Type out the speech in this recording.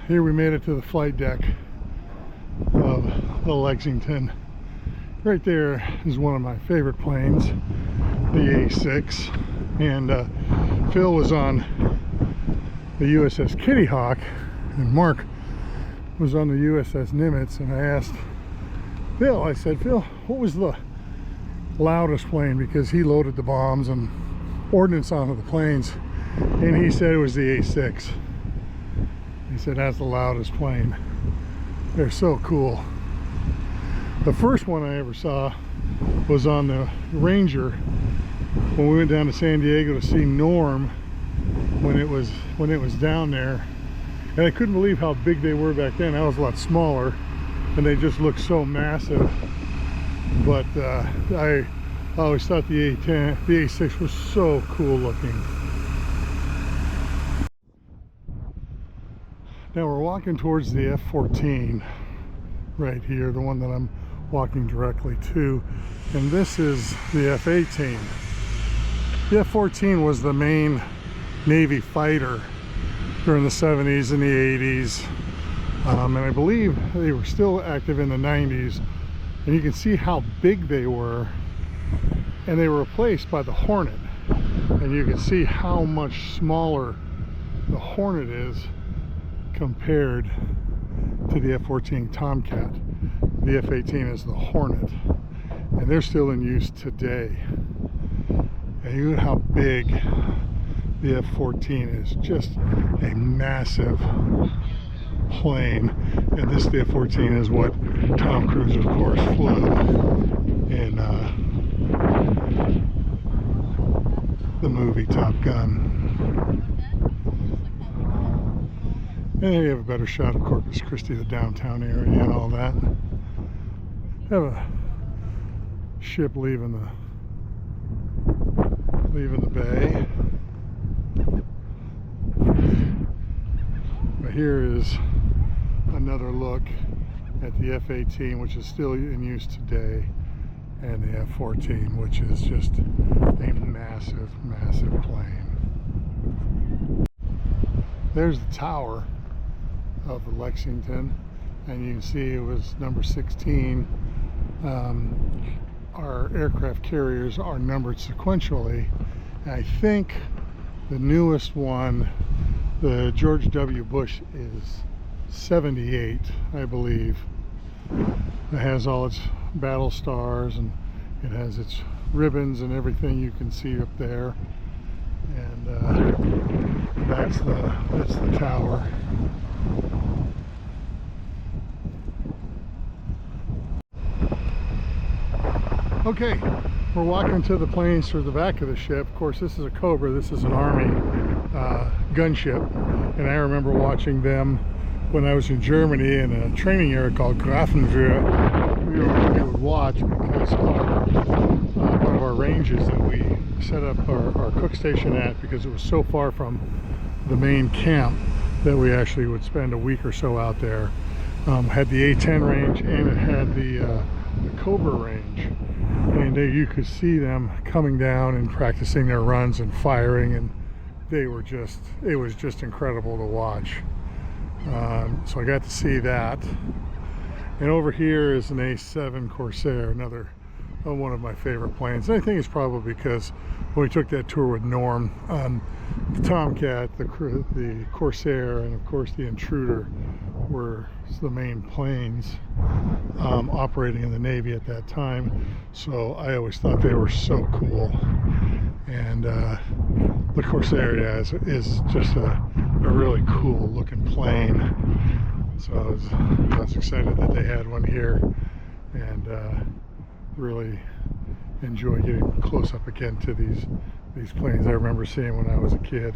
Here we made it to the flight deck of the Lexington. Right there is one of my favorite planes, the A6, and Phil was on the USS Kitty Hawk and Mark was on the USS Nimitz, and I asked Phil, I said, Phil, what was the loudest plane, because he loaded the bombs and ordnance onto the planes, and he said it was the A6. He said that's the loudest plane. They're so cool. The first one I ever saw was on the Ranger when we went down to San Diego to see Norm when it was down there, and I couldn't believe how big they were back then. I was a lot smaller and they just looked so massive, but I always thought the A6 was so cool looking. Now we're walking towards the F-14 right here, the one that I'm walking directly to, and this is the F-18. The F-14 was the main Navy fighter during the 70s and the 80s, and I believe they were still active in the 90s, and you can see how big they were, and they were replaced by the Hornet, and you can see how much smaller the Hornet is compared to the F-14 Tomcat. The F-18 is the Hornet, and they're still in use today. And look how big the F-14 is. Just a massive plane. And this, the F-14, is what Tom Cruise, of course, flew in the movie Top Gun. And here you have a better shot of Corpus Christi, the downtown area and all that. Have a ship leaving the bay. But here is another look at the F-18, which is still in use today, and the F-14, which is just a massive, massive plane. There's the tower of the Lexington, and you can see it was number 16. Our aircraft carriers are numbered sequentially. And I think the newest one, the George W. Bush, is 78, I believe. It has all its battle stars, and it has its ribbons and everything you can see up there. And that's the tower. Okay, we're walking to the planes through the back of the ship. Of course, this is a Cobra. This is an Army gunship, and I remember watching them when I was in Germany in a training area called Grafenwehr. We would watch because one of our ranges that we set up our cook station at, because it was so far from the main camp that we actually would spend a week or so out there, had the A-10 range, and it had the Cobra range, and you could see them coming down and practicing their runs and firing, and it was just incredible to watch. So I got to see that. And over here is an A7 Corsair, another one of my favorite planes. And I think it's probably because when we took that tour with Norm, the Tomcat, the Corsair, and of course the Intruder were the main planes operating in the Navy at that time. So I always thought they were so cool. And the Corsair, yeah, is just a really cool looking plane. So I was excited that they had one here, and really enjoy getting close up again to these planes I remember seeing when I was a kid.